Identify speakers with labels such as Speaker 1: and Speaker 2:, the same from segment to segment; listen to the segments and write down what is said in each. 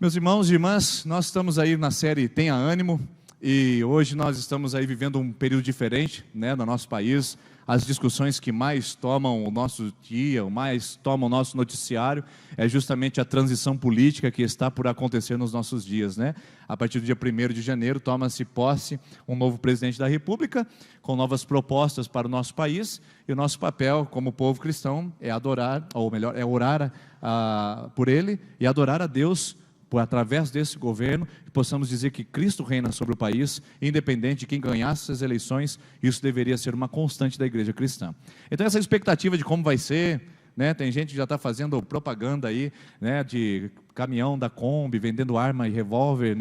Speaker 1: Meus irmãos e irmãs, nós estamos aí na série Tenha Ânimo, e hoje nós estamos aí vivendo um período diferente, no nosso país. As discussões que mais tomam o nosso dia, mais tomam o nosso noticiário, é justamente a transição política que está por acontecer nos nossos dias, A partir do dia 1º de janeiro, toma-se posse um novo presidente da República, com novas propostas para o nosso país, e o nosso papel como povo cristão é adorar, ou melhor, é orar por ele e adorar a Deus, através desse governo, que possamos dizer que Cristo reina sobre o país, independente de quem ganhasse as eleições. Isso deveria ser uma constante da igreja cristã. Então essa expectativa de como vai ser, tem gente que já está fazendo propaganda aí, de caminhão da Kombi, vendendo arma e revólver,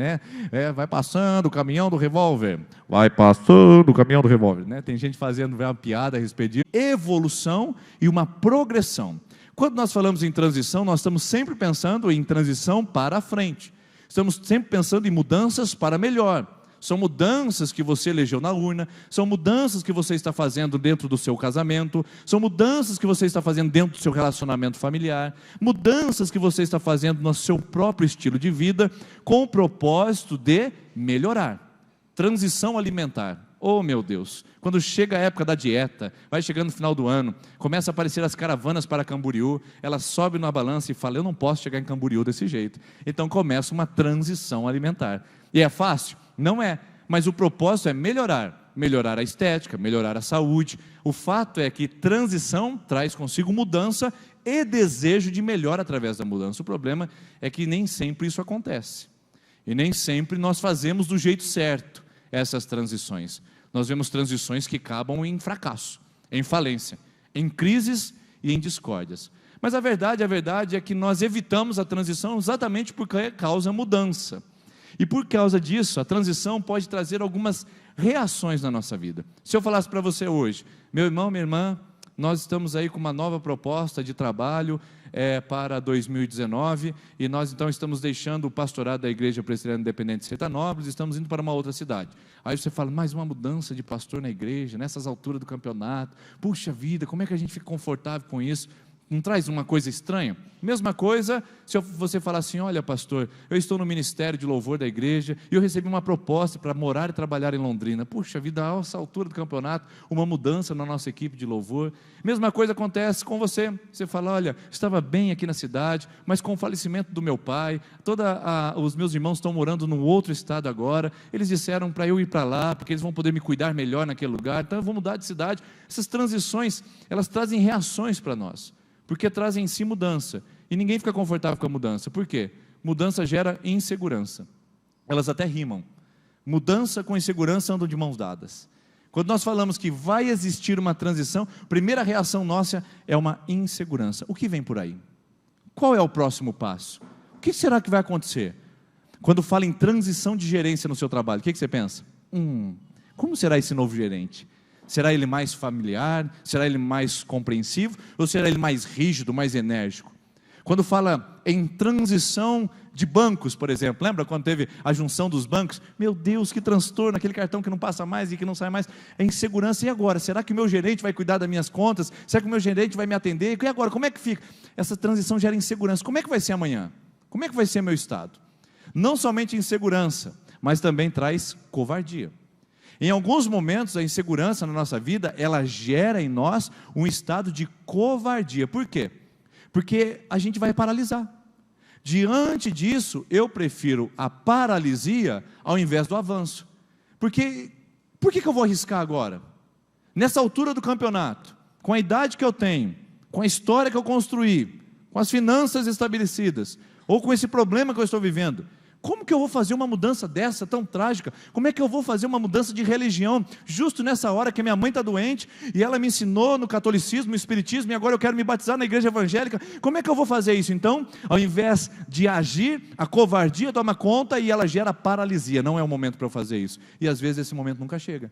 Speaker 1: vai passando o caminhão do revólver, vai passando o caminhão do revólver, tem gente fazendo uma piada a respeito de evolução e uma progressão. Quando nós falamos em transição, nós estamos sempre pensando em transição para a frente. Estamos sempre pensando em mudanças para melhor. São mudanças que você elegeu na urna, são mudanças que você está fazendo dentro do seu casamento, são mudanças que você está fazendo dentro do seu relacionamento familiar, mudanças que você está fazendo no seu próprio estilo de vida, com o propósito de melhorar. Transição alimentar. Oh meu Deus, quando chega a época da dieta, vai chegando no final do ano, começa a aparecer as caravanas para Camboriú, ela sobe na balança e fala, eu não posso chegar em Camboriú desse jeito. Então começa uma transição alimentar. E é fácil? Não é, mas o propósito é melhorar a estética, melhorar a saúde. O fato é que transição traz consigo mudança e desejo de melhora através da mudança. O problema é que nem sempre isso acontece, e nem sempre nós fazemos do jeito certo essas transições. Nós vemos transições que acabam em fracasso, em falência, em crises e em discórdias. Mas a verdade é que nós evitamos a transição exatamente porque causa mudança. E por causa disso, a transição pode trazer algumas reações na nossa vida. Se eu falasse para você hoje, meu irmão, minha irmã, nós estamos aí com uma nova proposta de trabalho para 2019, e nós então estamos deixando o pastorado da Igreja Presbiteriana Independente de Sertanópolis, estamos indo para uma outra cidade. Aí você fala, mais uma mudança de pastor na igreja, nessas alturas do campeonato, puxa vida, como é que a gente fica confortável com isso? Não traz uma coisa estranha? Mesma coisa se você falar assim, olha pastor, eu estou no ministério de louvor da igreja, e eu recebi uma proposta para morar e trabalhar em Londrina. Puxa vida, a essa altura do campeonato, uma mudança na nossa equipe de louvor. Mesma coisa acontece com você, você fala, olha, estava bem aqui na cidade, mas com o falecimento do meu pai, os meus irmãos estão morando num outro estado agora, eles disseram para eu ir para lá, porque eles vão poder me cuidar melhor naquele lugar, então eu vou mudar de cidade. Essas transições, elas trazem reações para nós, porque trazem em si mudança, e ninguém fica confortável com a mudança. Por quê? Mudança gera insegurança. Elas até rimam. Mudança com insegurança andam de mãos dadas. Quando nós falamos que vai existir uma transição, a primeira reação nossa é uma insegurança. O que vem por aí? Qual é o próximo passo? O que será que vai acontecer? Quando fala em transição de gerência no seu trabalho, o que você pensa? Como será esse novo gerente? Será ele mais familiar? Será ele mais compreensivo? Ou será ele mais rígido, mais enérgico? Quando fala em transição de bancos, por exemplo, lembra quando teve a junção dos bancos? Meu Deus, que transtorno, aquele cartão que não passa mais e que não sai mais, é insegurança. E agora? Será que o meu gerente vai cuidar das minhas contas? Será que o meu gerente vai me atender? E agora, como é que fica? Essa transição gera insegurança. Como é que vai ser amanhã? Como é que vai ser meu estado? Não somente insegurança, mas também traz covardia. Em alguns momentos, a insegurança na nossa vida, ela gera em nós um estado de covardia. Por quê? Porque a gente vai paralisar. Diante disso, eu prefiro a paralisia ao invés do avanço. Porque, por que eu vou arriscar agora? Nessa altura do campeonato, com a idade que eu tenho, com a história que eu construí, com as finanças estabelecidas, ou com esse problema que eu estou vivendo, como que eu vou fazer uma mudança dessa tão trágica? Como é que eu vou fazer uma mudança de religião, justo nessa hora que minha mãe está doente, e ela me ensinou no catolicismo, no espiritismo, e agora eu quero me batizar na igreja evangélica? Como é que eu vou fazer isso? Então, ao invés de agir, a covardia toma conta e ela gera paralisia. Não é o momento para eu fazer isso. E às vezes esse momento nunca chega.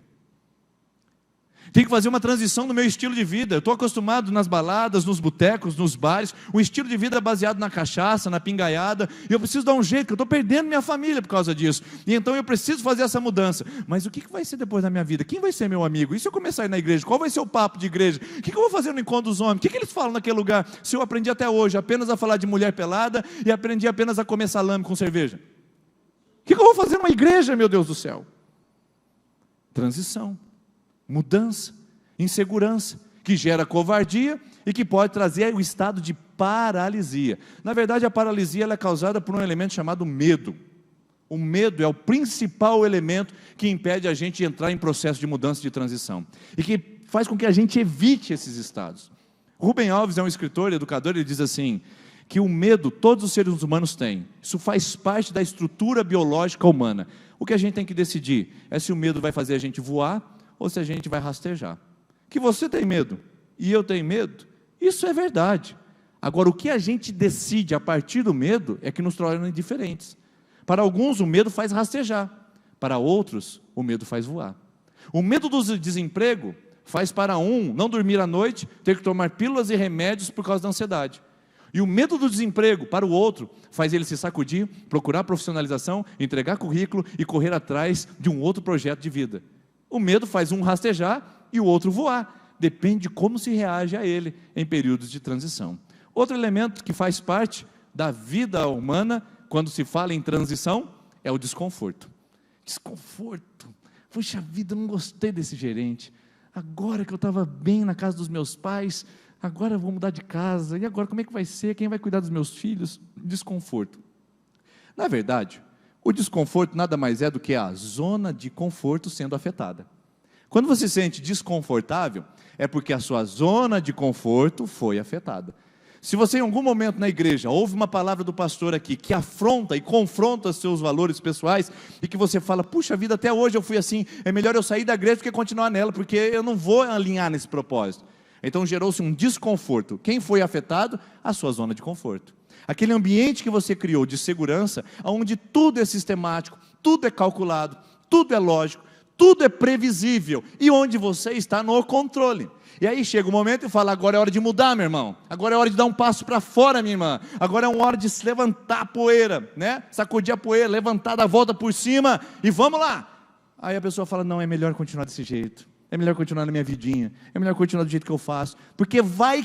Speaker 1: Tem que fazer uma transição no meu estilo de vida. Eu estou acostumado nas baladas, nos botecos, nos bares, o estilo de vida é baseado na cachaça, na pingaiada, e eu preciso dar um jeito, que eu estou perdendo minha família por causa disso, e então eu preciso fazer essa mudança. Mas o que vai ser depois da minha vida? Quem vai ser meu amigo? E se eu começar a ir na igreja? Qual vai ser o papo de igreja? O que eu vou fazer no encontro dos homens? O que eles falam naquele lugar? Se eu aprendi até hoje apenas a falar de mulher pelada, e aprendi apenas a comer salame com cerveja? O que eu vou fazer numa igreja, meu Deus do céu? Transição, mudança, insegurança, que gera covardia e que pode trazer o estado de paralisia. Na verdade, a paralisia ela é causada por um elemento chamado medo. O medo é o principal elemento que impede a gente de entrar em processo de mudança, de transição, e que faz com que a gente evite esses estados. Rubem Alves é um escritor e educador, ele diz assim, que o medo todos os seres humanos têm. Isso faz parte da estrutura biológica humana. O que a gente tem que decidir é se o medo vai fazer a gente voar ou se a gente vai rastejar. Que você tem medo e eu tenho medo, isso é verdade. Agora, o que a gente decide a partir do medo é que nos torna indiferentes. Para alguns, o medo faz rastejar. Para outros, o medo faz voar. O medo do desemprego faz para um não dormir à noite, ter que tomar pílulas e remédios por causa da ansiedade. E o medo do desemprego, para o outro, faz ele se sacudir, procurar profissionalização, entregar currículo e correr atrás de um outro projeto de vida. O medo faz um rastejar e o outro voar. Depende de como se reage a ele em períodos de transição. Outro elemento que faz parte da vida humana, quando se fala em transição, é o desconforto. Desconforto. Puxa vida, eu não gostei desse gerente. Agora que eu estava bem na casa dos meus pais, agora eu vou mudar de casa, e agora como é que vai ser? Quem vai cuidar dos meus filhos? Desconforto. Na verdade, o desconforto nada mais é do que a zona de conforto sendo afetada. Quando você se sente desconfortável, é porque a sua zona de conforto foi afetada. Se você em algum momento na igreja ouve uma palavra do pastor aqui que afronta e confronta seus valores pessoais e que você fala, puxa vida, até hoje eu fui assim, é melhor eu sair da igreja do que continuar nela, porque eu não vou alinhar nesse propósito. Então gerou-se um desconforto. Quem foi afetado? A sua zona de conforto. Aquele ambiente que você criou de segurança, onde tudo é sistemático, tudo é calculado, tudo é lógico, tudo é previsível, e onde você está no controle. E aí chega o momento e fala, agora é hora de mudar, meu irmão, agora é hora de dar um passo para fora, minha irmã, agora é uma hora de se levantar a poeira, né? Sacudir a poeira, levantar da volta por cima, e vamos lá. Aí a pessoa fala, não, é melhor continuar desse jeito, é melhor continuar na minha vidinha, é melhor continuar do jeito que eu faço, porque vai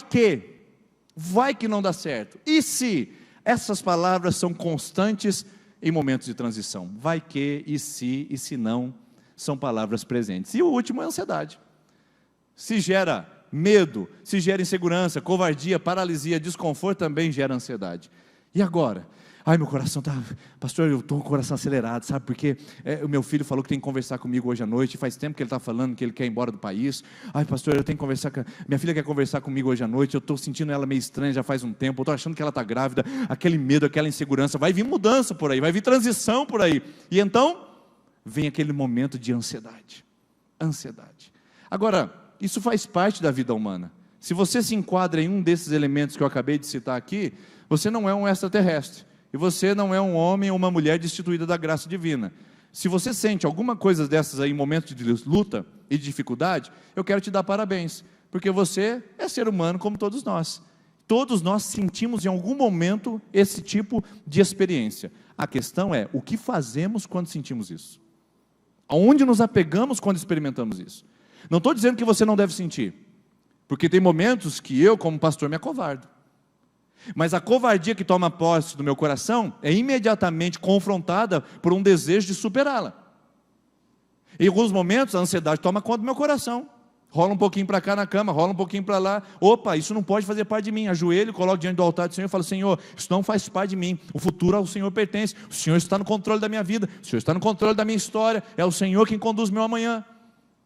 Speaker 1: que não dá certo. E se essas palavras são constantes em momentos de transição? Vai que, e se não, são palavras presentes. E o último é a ansiedade. Se gera medo, se gera insegurança, covardia, paralisia, desconforto, também gera ansiedade. E agora? Ai, meu coração está... Pastor, eu estou com o coração acelerado, sabe? Porque o meu filho falou que tem que conversar comigo hoje à noite, faz tempo que ele está falando que ele quer ir embora do país. Ai, pastor, eu tenho que conversar com... Minha filha quer conversar comigo hoje à noite, eu estou sentindo ela meio estranha já faz um tempo, eu estou achando que ela está grávida, aquele medo, aquela insegurança, vai vir mudança por aí, vai vir transição por aí. E então, vem aquele momento de ansiedade. Ansiedade. Agora, isso faz parte da vida humana. Se você se enquadra em um desses elementos que eu acabei de citar aqui, você não é um extraterrestre. E você não é um homem ou uma mulher destituída da graça divina. Se você sente alguma coisa dessas aí em momentos de luta e de dificuldade, eu quero te dar parabéns, porque você é ser humano como todos nós. Todos nós sentimos em algum momento esse tipo de experiência. A questão é, o que fazemos quando sentimos isso? Aonde nos apegamos quando experimentamos isso? Não estou dizendo que você não deve sentir, porque tem momentos que eu, como pastor, me acovardo. Mas a covardia que toma posse do meu coração é imediatamente confrontada por um desejo de superá-la. Em alguns momentos a ansiedade toma conta do meu coração. Rola um pouquinho para cá na cama, rola um pouquinho para lá. Opa, isso não pode fazer parte de mim. Ajoelho, coloco diante do altar do Senhor e falo, Senhor, isso não faz parte de mim. O futuro ao Senhor pertence. O Senhor está no controle da minha vida. O Senhor está no controle da minha história. É o Senhor quem conduz meu amanhã.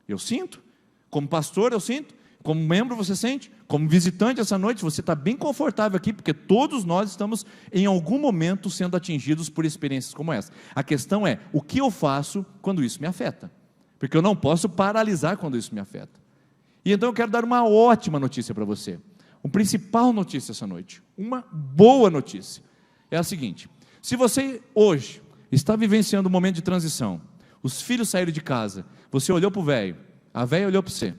Speaker 1: Eu sinto. Como pastor eu sinto. Como membro você sente. Como visitante essa noite você está bem confortável aqui, porque todos nós estamos em algum momento sendo atingidos por experiências como essa. A questão é, o que eu faço quando isso me afeta? Porque eu não posso paralisar quando isso me afeta. E então eu quero dar uma ótima notícia para você. Uma principal notícia essa noite. Uma boa notícia. É a seguinte: se você hoje está vivenciando um momento de transição, os filhos saíram de casa, você olhou para o velho, a velha olhou para você,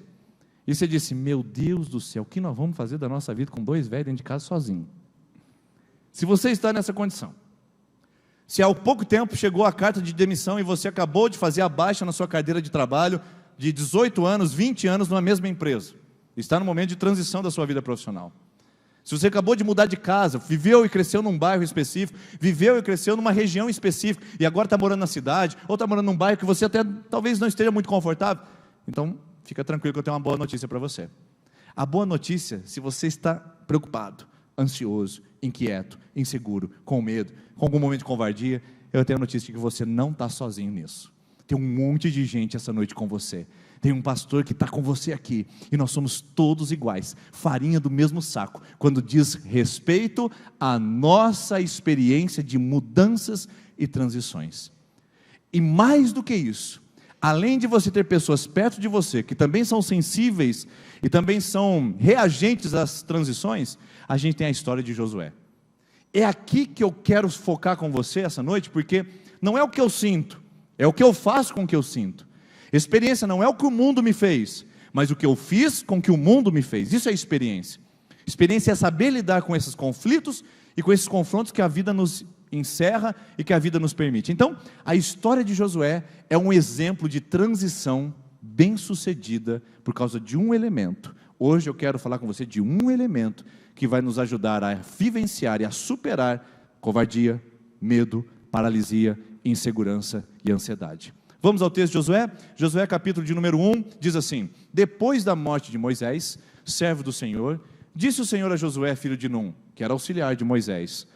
Speaker 1: E você disse: meu Deus do céu, o que nós vamos fazer da nossa vida com 2 velhos dentro de casa sozinho? Se você está nessa condição, se há pouco tempo chegou a carta de demissão e você acabou de fazer a baixa na sua carteira de trabalho de 18 anos, 20 anos numa mesma empresa, está no momento de transição da sua vida profissional. Se você acabou de mudar de casa, viveu e cresceu num bairro específico, viveu e cresceu numa região específica, e agora está morando na cidade, ou está morando num bairro que você até talvez não esteja muito confortável, então fica tranquilo que eu tenho uma boa notícia para você. A boa notícia, se você está preocupado, ansioso, inquieto, inseguro, com medo, com algum momento de covardia, eu tenho a notícia de que você não está sozinho nisso. Tem um monte de gente essa noite com você. Tem um pastor que está com você aqui, e nós somos todos iguais, farinha do mesmo saco, quando diz respeito à nossa experiência de mudanças e transições. E mais do que isso, além de você ter pessoas perto de você, que também são sensíveis, e também são reagentes às transições, a gente tem a história de Josué. É aqui que eu quero focar com você essa noite, porque não é o que eu sinto, é o que eu faço com o que eu sinto. Experiência não é o que o mundo me fez, mas o que eu fiz com o que o mundo me fez. Isso é experiência. Experiência é saber lidar com esses conflitos e com esses confrontos que a vida nos encerra e que a vida nos permite. Então, a história de Josué é um exemplo de transição bem-sucedida por causa de um elemento. Hoje eu quero falar com você de um elemento que vai nos ajudar a vivenciar e a superar covardia, medo, paralisia, insegurança e ansiedade. Vamos ao texto de Josué? Josué capítulo de número 1, diz assim: depois da morte de Moisés, servo do Senhor, disse o Senhor a Josué, filho de Num, que era auxiliar de Moisés: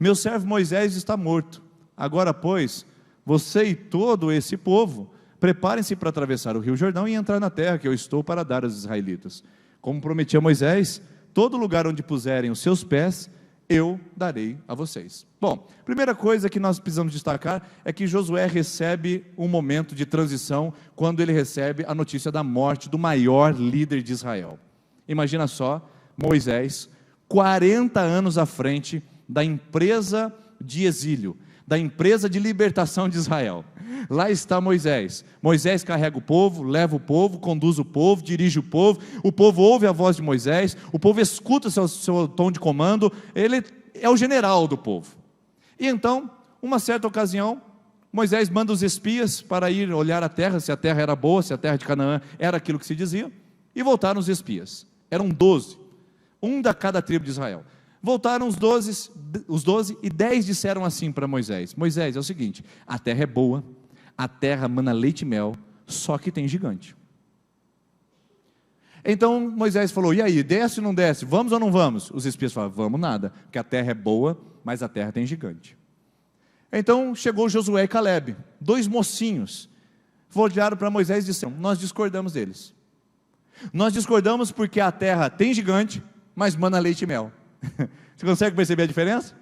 Speaker 1: meu servo Moisés está morto. Agora, pois, você e todo esse povo, preparem-se para atravessar o rio Jordão e entrar na terra que eu estou para dar aos israelitas. Como prometi a Moisés, todo lugar onde puserem os seus pés, eu darei a vocês. Bom, primeira coisa que nós precisamos destacar é que Josué recebe um momento de transição quando ele recebe a notícia da morte do maior líder de Israel. Imagina só, Moisés, 40 anos à frente da empresa de exílio, da empresa de libertação de Israel. Lá está Moisés. Moisés carrega o povo, leva o povo, conduz o povo, dirige o povo ouve a voz de Moisés, o povo escuta seu tom de comando, ele é o general do povo. E então, uma certa ocasião, Moisés manda os espias para ir olhar a terra, se a terra era boa, se a terra de Canaã era aquilo que se dizia, e voltaram os espias. Eram 12, um da cada tribo de Israel. Voltaram os 12 e 10 disseram assim para Moisés: Moisés, é o seguinte, a terra é boa, a terra mana leite e mel, só que tem gigante. Então Moisés falou: e aí, desce ou não desce? Vamos ou não vamos? Os espias falaram: vamos nada, porque a terra é boa, mas a terra tem gigante. Então chegou Josué e Calebe, 2 mocinhos, olharam para Moisés e disseram: nós discordamos deles. Nós discordamos porque a terra tem gigante, mas mana leite e mel. Você consegue perceber a diferença?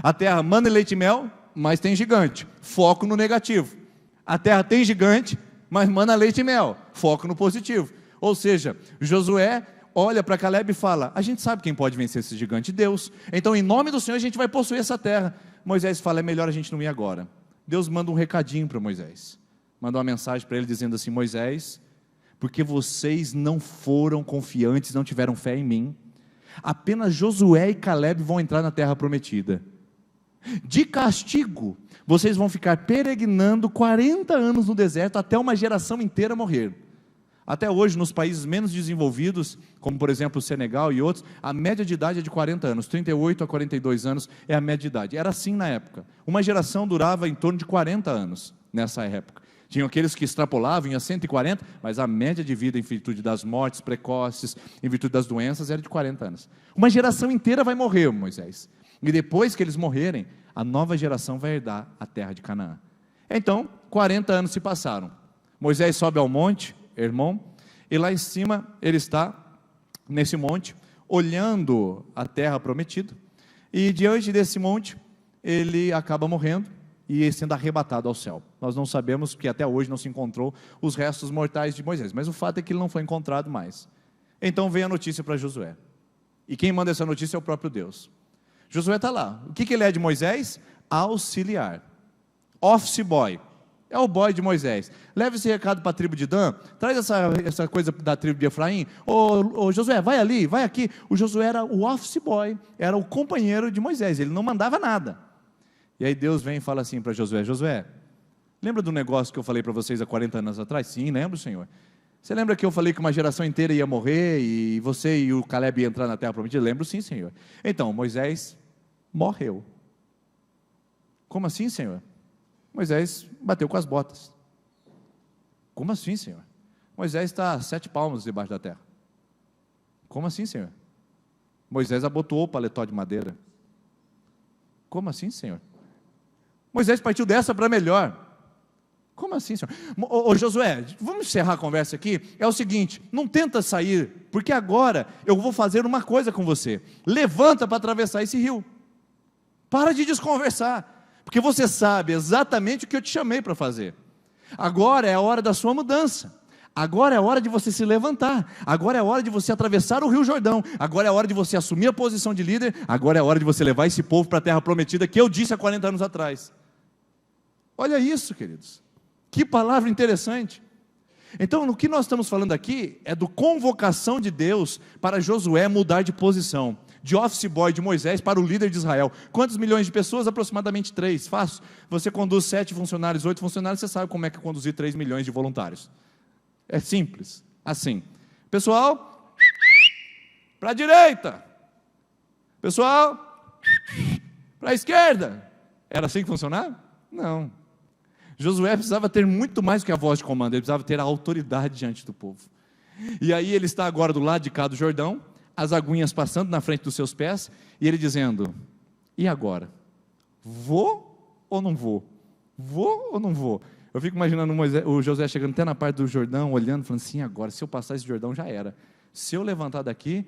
Speaker 1: A terra mana leite e mel, mas tem gigante. Foco no negativo. A terra tem gigante, mas mana leite e mel. Foco no positivo. Ou seja, Josué olha para Calebe e fala: a gente sabe quem pode vencer esse gigante, Deus. Então, em nome do Senhor, a gente vai possuir essa terra. Moisés fala: é melhor a gente não ir agora. Deus manda um recadinho para Moisés. Manda uma mensagem para ele dizendo assim: Moisés, porque vocês não foram confiantes, não tiveram fé em mim, apenas Josué e Calebe vão entrar na terra prometida. De castigo, vocês vão ficar peregrinando 40 anos no deserto, até uma geração inteira morrer. Até hoje, nos países menos desenvolvidos, como por exemplo o Senegal e outros, a média de idade é de 40 anos, 38 a 42 anos é a média de idade. Era assim na época. Uma geração durava em torno de 40 anos nessa época. Tinham aqueles que extrapolavam, a 140, mas a média de vida em virtude das mortes precoces, em virtude das doenças, era de 40 anos. Uma geração inteira vai morrer, Moisés. E depois que eles morrerem, a nova geração vai herdar a terra de Canaã. Então, 40 anos se passaram. Moisés sobe ao monte, Hermon, e lá em cima ele está, nesse monte, olhando a terra prometida. E diante desse monte, ele acaba morrendo e sendo arrebatado ao céu. Nós não sabemos, porque até hoje não se encontrou os restos mortais de Moisés, mas o fato é que ele não foi encontrado mais. Então vem a notícia para Josué, e quem manda essa notícia é o próprio Deus. Josué está lá. O que ele é de Moisés? Auxiliar, office boy, É o boy de Moisés. Leva esse recado para a tribo de Dan, traz essa coisa da tribo de Efraim. Ô Josué, vai ali, vai aqui. O Josué era o office boy, era o companheiro de Moisés, ele não mandava nada. E aí Deus vem e fala assim para Josué: Josué, lembra do negócio que eu falei para vocês há 40 anos atrás? Sim, lembro, Senhor. Você lembra que eu falei que uma geração inteira ia morrer e você e o Caleb iam entrar na terra prometida? Lembro sim, Senhor. Então, Moisés morreu. Como assim, Senhor? Moisés bateu com as botas. Como assim, Senhor? Moisés está a 7 palmos debaixo da terra. Como assim, Senhor? Moisés abotoou o paletó de madeira. Como assim, Senhor? Moisés partiu dessa para melhor. Como assim, Senhor? Ô Josué, vamos encerrar a conversa aqui. É o seguinte, não tenta sair, porque agora eu vou fazer uma coisa com você. Levanta para atravessar esse rio. Para de desconversar. Porque você sabe exatamente o que eu te chamei para fazer. Agora é a hora da sua mudança. Agora é a hora de você se levantar. Agora é a hora de você atravessar o Rio Jordão. Agora é a hora de você assumir a posição de líder. Agora é a hora de você levar esse povo para a terra prometida que eu disse há 40 anos atrás. Olha isso, queridos. Que palavra interessante. Então, no que nós estamos falando aqui é do convocação de Deus para Josué mudar de posição. De office boy de Moisés para o líder de Israel. Quantos milhões de pessoas? Aproximadamente 3. Fácil. Você conduz 7 funcionários, 8 funcionários, você sabe como é que é conduzir 3 milhões de voluntários. É simples. Assim. Pessoal, para a direita. Pessoal, para a esquerda. Era assim que funcionava? Não. Josué precisava ter muito mais do que a voz de comando. Ele precisava ter a autoridade diante do povo. E aí ele está agora do lado de cá do Jordão, as aguinhas passando na frente dos seus pés, e ele dizendo: e agora? Vou ou não vou? Vou ou não vou? Eu fico imaginando o Josué chegando até na parte do Jordão, olhando, falando assim: agora, se eu passar esse Jordão já era. Se eu levantar daqui,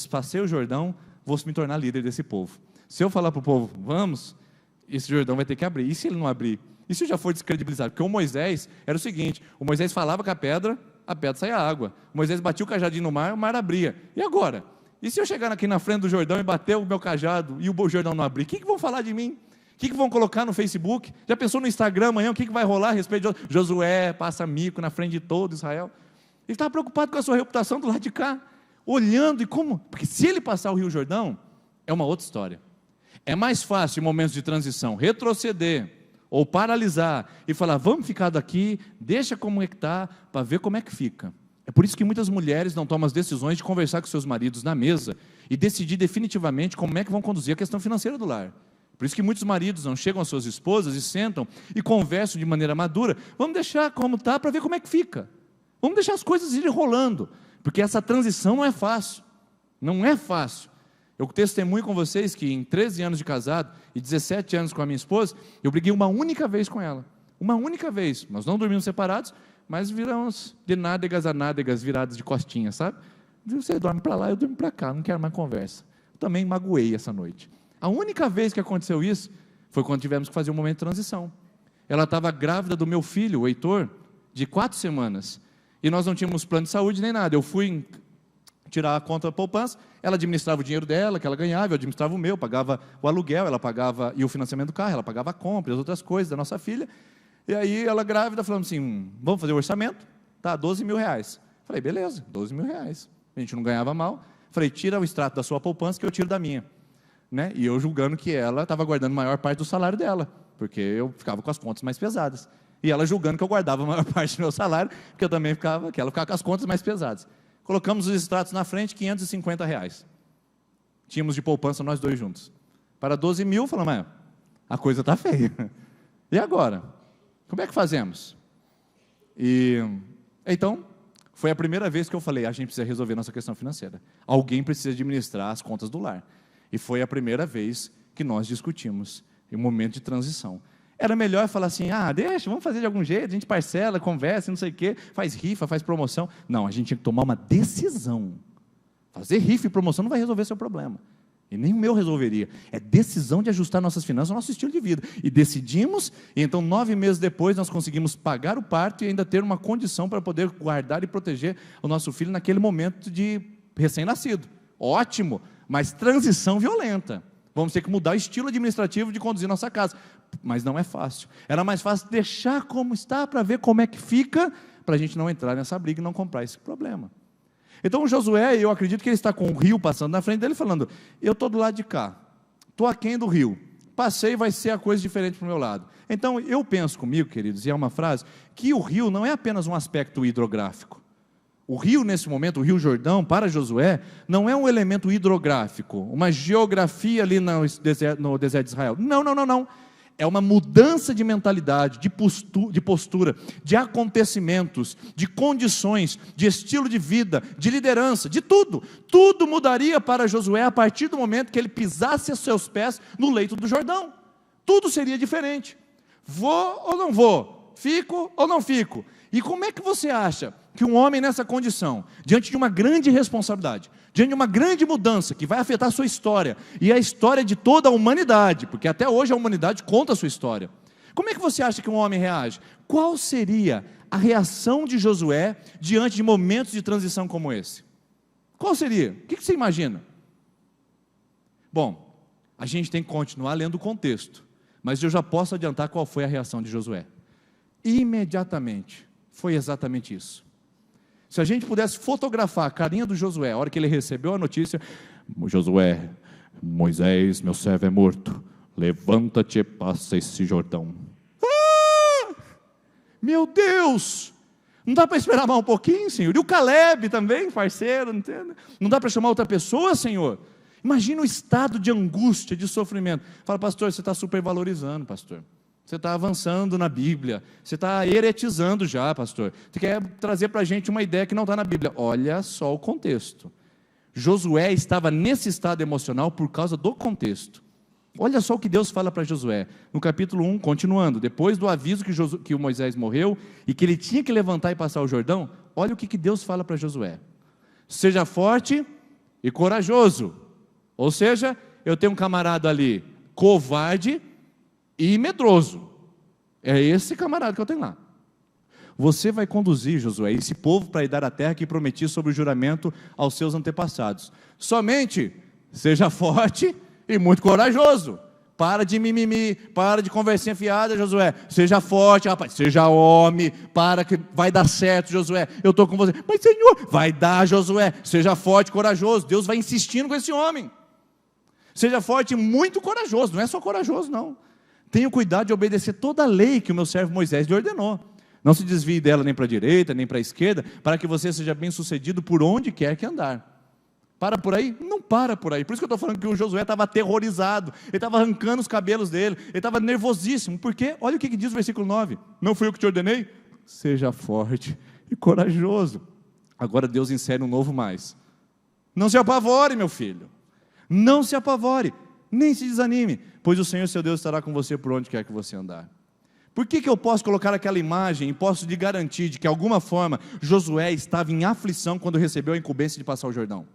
Speaker 1: passei o Jordão, vou me tornar líder desse povo. Se eu falar para o povo, vamos, esse Jordão vai ter que abrir. E se ele não abrir? E se já for descredibilizado? Porque o Moisés era o seguinte: o Moisés falava com a pedra saía água. O Moisés batia o cajadinho no mar, o mar abria. E agora? E se eu chegar aqui na frente do Jordão e bater o meu cajado e o Jordão não abrir? O que vão falar de mim? O que vão colocar no Facebook? Já pensou no Instagram amanhã? O que vai rolar a respeito de Josué passa mico na frente de todo Israel? Ele estava preocupado com a sua reputação do lado de cá, olhando e como? Porque se ele passar o Rio Jordão, é uma outra história. É mais fácil em momentos de transição retroceder ou paralisar e falar: vamos ficar daqui, deixa como é que está, para ver como é que fica. É por isso que muitas mulheres não tomam as decisões de conversar com seus maridos na mesa e decidir definitivamente como é que vão conduzir a questão financeira do lar. Por isso que muitos maridos não chegam às suas esposas e sentam e conversam de maneira madura: vamos deixar como está para ver como é que fica. Vamos deixar as coisas irem rolando, porque essa transição não é fácil. Não é fácil. Eu testemunho com vocês que em 13 anos de casado e 17 anos com a minha esposa, eu briguei uma única vez com ela. Uma única vez. Nós não dormimos separados, mas viramos de nádegas a nádegas, viradas de costinhas, sabe? Você dorme para lá, eu durmo para cá, não quero mais conversa. Eu também magoei essa noite. A única vez que aconteceu isso foi quando tivemos que fazer um momento de transição. Ela estava grávida do meu filho, o Heitor, de 4 semanas. E nós não tínhamos plano de saúde nem nada. Eu fui tirar a conta da poupança, ela administrava o dinheiro dela, que ela ganhava, eu administrava o meu, pagava o aluguel, ela pagava, e o financiamento do carro, ela pagava a compra, as outras coisas da nossa filha. E aí ela grávida, falando assim: vamos fazer o orçamento? Tá, 12 mil reais. Falei: beleza, 12 mil reais. A gente não ganhava mal. Falei: tira o extrato da sua poupança que eu tiro da minha. Né? E eu julgando que ela estava guardando a maior parte do salário dela, porque eu ficava com as contas mais pesadas. E ela julgando que eu guardava a maior parte do meu salário, porque eu também ficava com as contas mais pesadas. Colocamos os extratos na frente, 550 reais. Tínhamos de poupança nós dois juntos. Para 12 mil, falamos: mas a coisa está feia. E agora? Como é que fazemos? E então, foi a primeira vez que eu falei: a gente precisa resolver nossa questão financeira. Alguém precisa administrar as contas do lar. E foi a primeira vez que nós discutimos, em um momento de transição. Era melhor falar assim: deixa, vamos fazer de algum jeito, a gente parcela, conversa, não sei o quê, faz rifa, faz promoção. Não, a gente tinha que tomar uma decisão. Fazer rifa e promoção não vai resolver seu problema. E nem o meu resolveria. É decisão de ajustar nossas finanças ao nosso estilo de vida. E decidimos, e então 9 meses depois nós conseguimos pagar o parto e ainda ter uma condição para poder guardar e proteger o nosso filho naquele momento de recém-nascido. Ótimo, mas transição violenta. Vamos ter que mudar o estilo administrativo de conduzir nossa casa. Mas não é fácil. Era mais fácil deixar como está para ver como é que fica, para a gente não entrar nessa briga e não comprar esse problema. Então o Josué, eu acredito que ele está com o rio passando na frente dele, falando, eu estou do lado de cá, estou aquém do rio, passei, vai ser a coisa diferente para o meu lado. Então eu penso comigo, queridos, e é uma frase, que o rio não é apenas um aspecto hidrográfico. O rio, nesse momento, o rio Jordão, para Josué, não é um elemento hidrográfico, uma geografia ali no deserto de Israel. Não, não, não, não. É uma mudança de mentalidade, de postura, de acontecimentos, de condições, de estilo de vida, de liderança, de tudo. Tudo mudaria para Josué a partir do momento que ele pisasse os seus pés no leito do Jordão. Tudo seria diferente. Vou ou não vou? Fico ou não fico? E como é que você acha que um homem nessa condição, diante de uma grande responsabilidade, diante de uma grande mudança que vai afetar a sua história, e a história de toda a humanidade, porque até hoje a humanidade conta a sua história, como é que você acha que um homem reage? Qual seria a reação de Josué diante de momentos de transição como esse? Qual seria? O que você imagina? Bom, a gente tem que continuar lendo o contexto, mas eu já posso adiantar qual foi a reação de Josué. Imediatamente, foi exatamente isso. Se a gente pudesse fotografar a carinha do Josué, a hora que ele recebeu a notícia, Josué, Moisés, meu servo é morto, levanta-te e passa esse Jordão. Ah! Meu Deus! Não dá para esperar mais um pouquinho, Senhor? E o Caleb também, parceiro, entende? Não dá para chamar outra pessoa, Senhor? Imagina o estado de angústia, de sofrimento. Fala, pastor, você está supervalorizando, pastor. Você está avançando na Bíblia, você está heretizando já, pastor. Você quer trazer para a gente uma ideia que não está na Bíblia. Olha só o contexto. Josué estava nesse estado emocional por causa do contexto. Olha só o que Deus fala para Josué, no capítulo 1, continuando, depois do aviso que o Moisés morreu, e que ele tinha que levantar e passar o Jordão, olha o que Deus fala para Josué. Seja forte e corajoso. Ou seja, eu tenho um camarada ali, covarde e medroso. É esse camarada que eu tenho lá. Você vai conduzir, Josué, esse povo para herdar a terra que prometi sob o juramento aos seus antepassados. Somente seja forte e muito corajoso. Para de mimimi, para de conversinha fiada, Josué. Seja forte, rapaz, seja homem, para que vai dar certo, Josué. Eu estou com você. Mas, Senhor, vai dar, Josué. Seja forte e corajoso. Deus vai insistindo com esse homem. Seja forte e muito corajoso. Não é só corajoso, não. Tenha cuidado de obedecer toda a lei que o meu servo Moisés lhe ordenou. Não se desvie dela nem para a direita, nem para a esquerda, para que você seja bem sucedido por onde quer que andar. Para por aí? Não para por aí. Por isso que eu estou falando que o Josué estava aterrorizado, ele estava arrancando os cabelos dele, ele estava nervosíssimo. Por quê? Olha o que diz o versículo 9. Não fui eu que te ordenei? Seja forte e corajoso. Agora Deus insere um novo mais. Não se apavore, meu filho. Não se apavore, nem se desanime, pois o Senhor seu Deus estará com você por onde quer que você andar. Por que eu posso colocar aquela imagem e posso lhe garantir de que, de alguma forma, Josué estava em aflição quando recebeu a incumbência de passar o Jordão?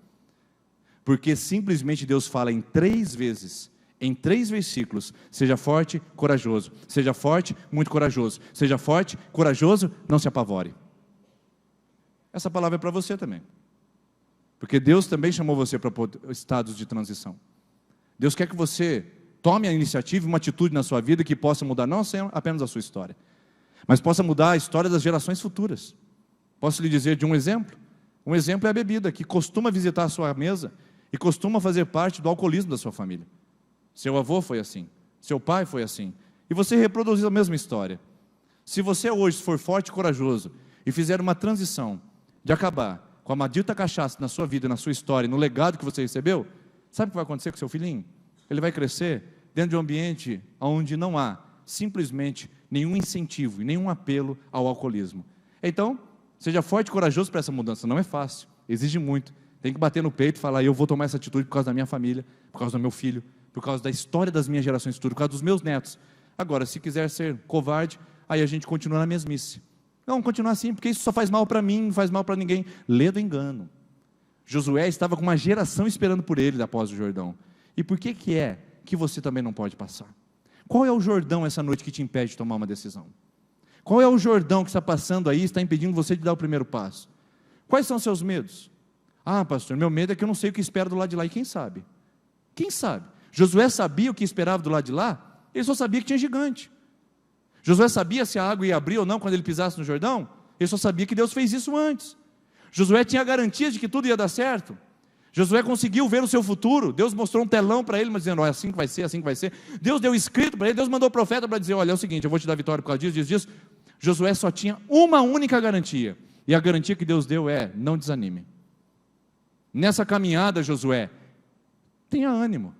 Speaker 1: Porque simplesmente Deus fala em 3 vezes, em 3 versículos, seja forte, corajoso, seja forte, muito corajoso, seja forte, corajoso, não se apavore. Essa palavra é para você também, porque Deus também chamou você para estados de transição. Deus quer que você tome a iniciativa e uma atitude na sua vida que possa mudar não apenas a sua história, mas possa mudar a história das gerações futuras. Posso lhe dizer de um exemplo? Um exemplo é a bebida, que costuma visitar a sua mesa e costuma fazer parte do alcoolismo da sua família. Seu avô foi assim, seu pai foi assim, e você reproduziu a mesma história. Se você hoje for forte e corajoso e fizer uma transição de acabar com a maldita cachaça na sua vida, na sua história, no legado que você recebeu, sabe o que vai acontecer com seu filhinho? Ele vai crescer dentro de um ambiente onde não há simplesmente nenhum incentivo e nenhum apelo ao alcoolismo. Então, seja forte e corajoso para essa mudança. Não é fácil, exige muito. Tem que bater no peito e falar, eu vou tomar essa atitude por causa da minha família, por causa do meu filho, por causa da história das minhas gerações futuras, por causa dos meus netos. Agora, se quiser ser covarde, aí a gente continua na mesmice. Não, continuar assim, porque isso só faz mal para mim, não faz mal para ninguém. Lê do engano. Josué estava com uma geração esperando por ele após o Jordão. E por que que você também não pode passar? Qual é o Jordão essa noite que te impede de tomar uma decisão? Qual é o Jordão que está passando aí, está impedindo você de dar o primeiro passo? Quais são os seus medos? Ah, pastor, meu medo é que eu não sei o que espero do lado de lá. E quem sabe? Quem sabe? Josué sabia o que esperava do lado de lá? Ele só sabia que tinha gigante. Josué sabia se a água ia abrir ou não quando ele pisasse no Jordão? Ele só sabia que Deus fez isso antes. Josué tinha garantia de que tudo ia dar certo. Josué conseguiu ver o seu futuro. Deus mostrou um telão para ele, mas dizendo, olha, assim que vai ser, assim que vai ser. Deus deu escrito para ele, Deus mandou o profeta para dizer, olha, é o seguinte, eu vou te dar vitória por causa disso, disso. Josué só tinha uma única garantia, e a garantia que Deus deu é, não desanime. Nessa caminhada, Josué, tenha ânimo.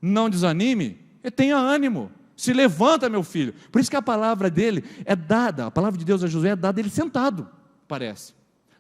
Speaker 1: Não desanime, e tenha ânimo. Se levanta, meu filho. Por isso que a palavra dele é dada, a palavra de Deus a Josué é dada ele sentado, parece.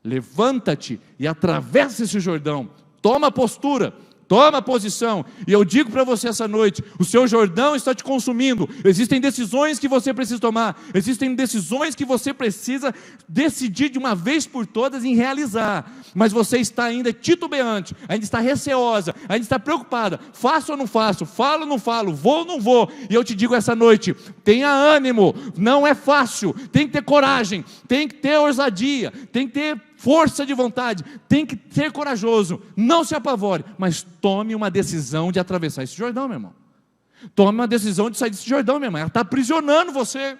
Speaker 1: Levanta-te e atravessa esse Jordão, toma postura, toma posição, e eu digo para você essa noite, o seu Jordão está te consumindo, existem decisões que você precisa tomar, existem decisões que você precisa decidir de uma vez por todas em realizar, mas você está ainda titubeante, ainda está receosa, ainda está preocupada, faço ou não faço, falo ou não falo, vou ou não vou, e eu te digo essa noite, tenha ânimo, não é fácil, tem que ter coragem, tem que ter ousadia, tem que ter força de vontade, tem que ser corajoso, não se apavore, mas tome uma decisão de atravessar esse Jordão, meu irmão. Tome uma decisão de sair desse Jordão, minha irmã. Ela está aprisionando você,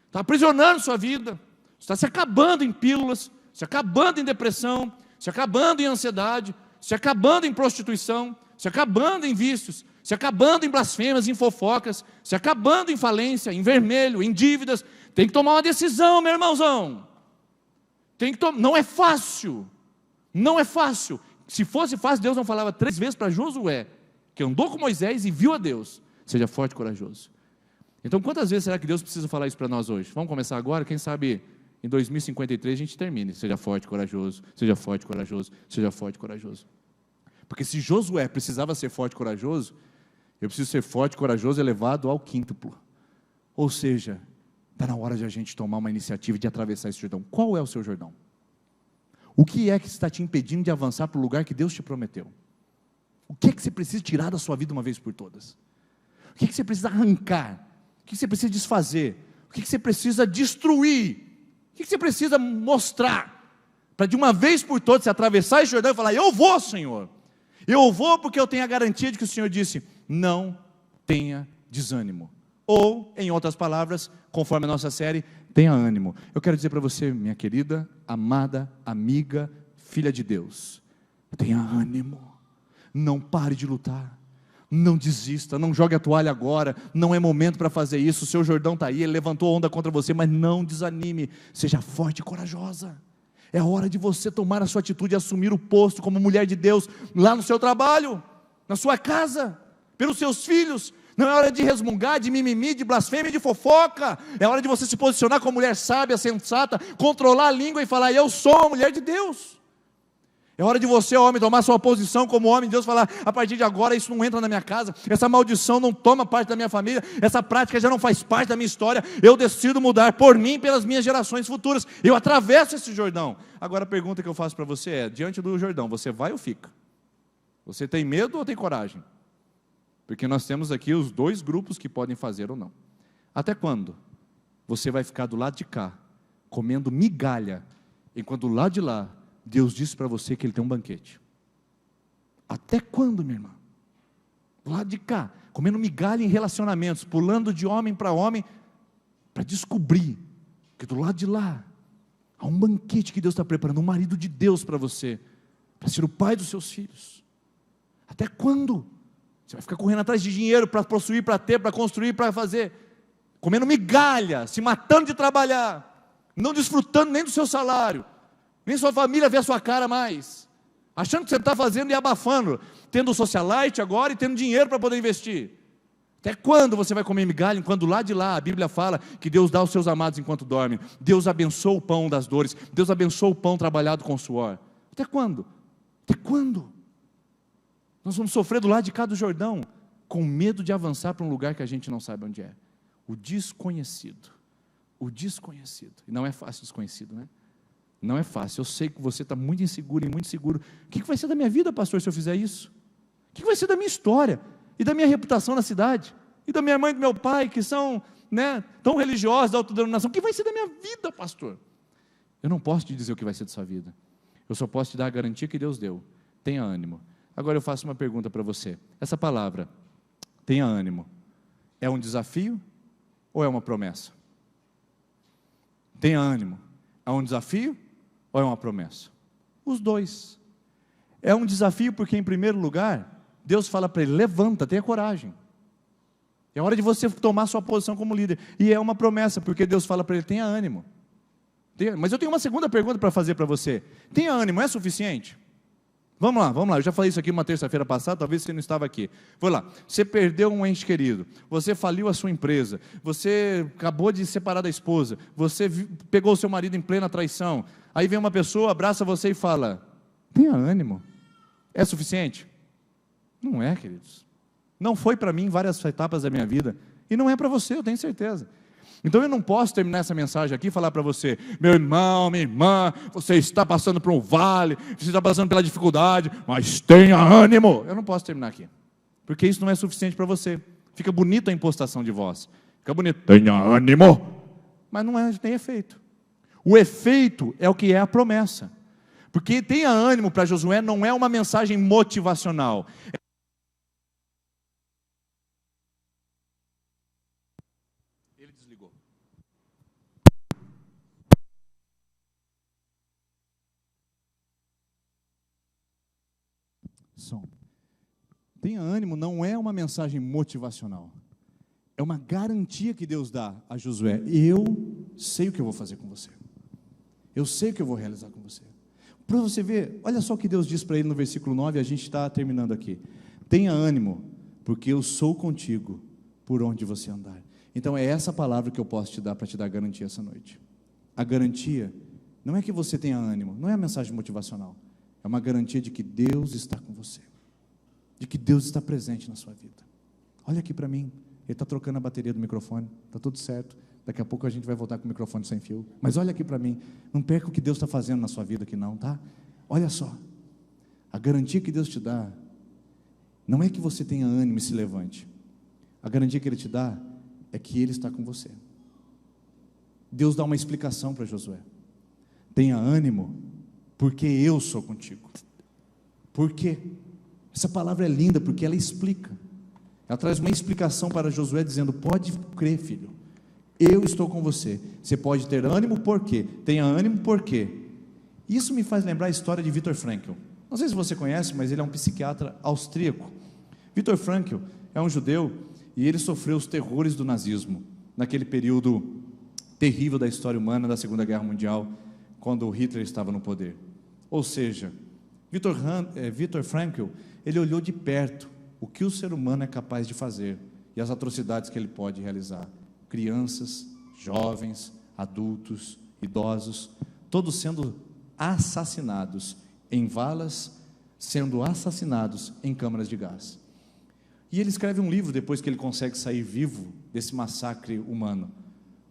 Speaker 1: está aprisionando sua vida, está se acabando em pílulas, se acabando em depressão, se acabando em ansiedade, se acabando em prostituição, se acabando em vícios, se acabando em blasfêmias, em fofocas, se acabando em falência, em vermelho, em dívidas. Tem que tomar uma decisão, meu irmãozão. Não é fácil, não é fácil. Se fosse fácil, Deus não falava 3 vezes para Josué, que andou com Moisés e viu a Deus, seja forte e corajoso. Então quantas vezes será que Deus precisa falar isso para nós hoje? Vamos começar agora, quem sabe em 2053 a gente termine, seja forte e corajoso, seja forte e corajoso, seja forte e corajoso. Porque se Josué precisava ser forte e corajoso, eu preciso ser forte e corajoso elevado ao quíntuplo. Ou seja, está na hora de a gente tomar uma iniciativa de atravessar esse Jordão. Qual é o seu Jordão? O que é que está te impedindo de avançar para o lugar que Deus te prometeu? O que é que você precisa tirar da sua vida uma vez por todas? O que é que você precisa arrancar? O que você precisa desfazer? O que você precisa destruir? O que você precisa mostrar? Para de uma vez por todas você atravessar esse Jordão e falar, eu vou, Senhor. Eu vou porque eu tenho a garantia de que o Senhor disse, não tenha desânimo. Ou, em outras palavras, conforme a nossa série, tenha ânimo. Eu quero dizer para você, minha querida, amada, amiga, filha de Deus, tenha ânimo, não pare de lutar, não desista, não jogue a toalha agora, não é momento para fazer isso, o seu Jordão está aí, ele levantou onda contra você, mas não desanime, seja forte e corajosa. É hora de você tomar a sua atitude e assumir o posto como mulher de Deus, lá no seu trabalho, na sua casa, pelos seus filhos. Não é hora de resmungar, de mimimi, de blasfêmia, de fofoca. É hora de você se posicionar como mulher sábia, sensata, controlar a língua e falar, eu sou a mulher de Deus. É hora de você, homem, tomar sua posição como homem de Deus, falar, a partir de agora isso não entra na minha casa, essa maldição não toma parte da minha família, essa prática já não faz parte da minha história, eu decido mudar por mim e pelas minhas gerações futuras, eu atravesso esse Jordão. Agora a pergunta que eu faço para você é, diante do Jordão, você vai ou fica? Você tem medo ou tem coragem? Porque nós temos aqui os 2 grupos que podem fazer ou não. Até quando você vai ficar do lado de cá, comendo migalha, enquanto do lado de lá, Deus disse para você que Ele tem um banquete? Até quando, minha irmã? Do lado de cá, comendo migalha em relacionamentos, pulando de homem para homem, para descobrir que do lado de lá, há um banquete que Deus está preparando, um marido de Deus para você, para ser o pai dos seus filhos. Até quando? Você vai ficar correndo atrás de dinheiro para possuir, para ter, para construir, para fazer, comendo migalha, se matando de trabalhar, não desfrutando nem do seu salário, nem sua família vê a sua cara mais, achando que você está fazendo e abafando, tendo o socialite agora e tendo dinheiro para poder investir. Até quando você vai comer migalha, enquanto lá de lá a Bíblia fala que Deus dá aos seus amados enquanto dormem, Deus abençoa o pão das dores, Deus abençoa o pão trabalhado com suor. Até quando? Até quando? Nós vamos sofrer do lado de cá do Jordão, com medo de avançar para um lugar que a gente não sabe onde é. O desconhecido. O desconhecido. E não é fácil desconhecido, né? Não é fácil. Eu sei que você está muito inseguro e muito seguro. O que vai ser da minha vida, pastor, se eu fizer isso? O que vai ser da minha história? E da minha reputação na cidade? E da minha mãe e do meu pai, que são, tão religiosos, da autodenominação? O que vai ser da minha vida, pastor? Eu não posso te dizer o que vai ser da sua vida. Eu só posso te dar a garantia que Deus deu. Tenha ânimo. Agora eu faço uma pergunta para você. Essa palavra, tenha ânimo, é um desafio ou é uma promessa? Tenha ânimo, é um desafio ou é uma promessa? Os dois. É um desafio porque, em primeiro lugar, Deus fala para ele: levanta, tenha coragem. É hora de você tomar sua posição como líder. E é uma promessa, porque Deus fala para ele: tenha ânimo. Mas eu tenho uma segunda pergunta para fazer para você. Tenha ânimo, é suficiente? Vamos lá, eu já falei isso aqui uma terça-feira passada, talvez você não estava aqui. Vou lá, você perdeu um ente querido, você faliu a sua empresa, você acabou de se separar da esposa, você pegou o seu marido em plena traição, aí vem uma pessoa, abraça você e fala: tenha ânimo. É suficiente? Não é, queridos. Não foi para mim em várias etapas da minha vida, e não é para você, eu tenho certeza. Então eu não posso terminar essa mensagem aqui e falar para você: meu irmão, minha irmã, você está passando por um vale, você está passando pela dificuldade, mas tenha ânimo. Eu não posso terminar aqui, porque isso não é suficiente para você. Fica bonita a impostação de voz, fica bonito, tenha ânimo, mas não tem efeito. O efeito é o que é a promessa, porque tenha ânimo para Josué não é uma mensagem motivacional. Som. Tenha ânimo não é uma mensagem motivacional, é uma garantia que Deus dá a Josué: eu sei o que eu vou fazer com você, eu sei o que eu vou realizar com você. Para você ver, olha só o que Deus diz para ele no versículo 9, a gente está terminando aqui: tenha ânimo, porque eu sou contigo por onde você andar. Então é essa palavra que eu posso te dar para te dar garantia essa noite. A garantia não é que você tenha ânimo, não é a mensagem motivacional, é uma garantia de que Deus está com você, de que Deus está presente na sua vida. Olha aqui para mim, ele está trocando a bateria do microfone, está tudo certo, daqui a pouco a gente vai voltar com o microfone sem fio, mas olha aqui para mim, não perca o que Deus está fazendo na sua vida aqui não, tá? Olha só, a garantia que Deus te dá, não é que você tenha ânimo e se levante, a garantia que Ele te dá, é que Ele está com você. Deus dá uma explicação para Josué: tenha ânimo, porque eu sou contigo. Por quê? Essa palavra é linda porque ela explica. Ela traz uma explicação para Josué dizendo: pode crer, filho, eu estou com você. Você pode ter ânimo, por quê? Tenha ânimo, por quê? Isso me faz lembrar a história de Viktor Frankl. Não sei se você conhece, mas ele é um psiquiatra austríaco. Viktor Frankl é um judeu e ele sofreu os terrores do nazismo, naquele período terrível da história humana da Segunda Guerra Mundial, quando Hitler estava no poder. Ou seja, Viktor Frankl, ele olhou de perto o que o ser humano é capaz de fazer e as atrocidades que ele pode realizar. Crianças, jovens, adultos, idosos, todos sendo assassinados em valas, sendo assassinados em câmaras de gás. E ele escreve um livro depois que ele consegue sair vivo desse massacre humano.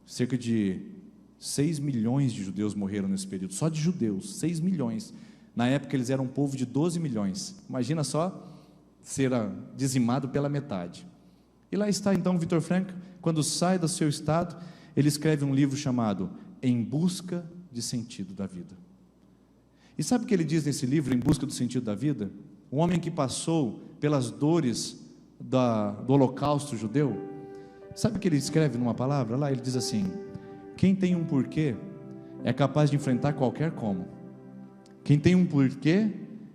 Speaker 1: Cerca de 6 milhões de judeus morreram nesse período, só de judeus, 6 milhões. Na época eles eram um povo de 12 milhões. Imagina só ser dizimado pela metade. E lá está então Viktor Frankl, quando sai do seu estado, ele escreve um livro chamado Em Busca de Sentido da Vida. E sabe o que ele diz nesse livro, Em Busca do Sentido da Vida? Um homem que passou pelas dores do holocausto judeu. Sabe o que ele escreve numa palavra? Lá ele diz assim: quem tem um porquê é capaz de enfrentar qualquer como. Quem tem um porquê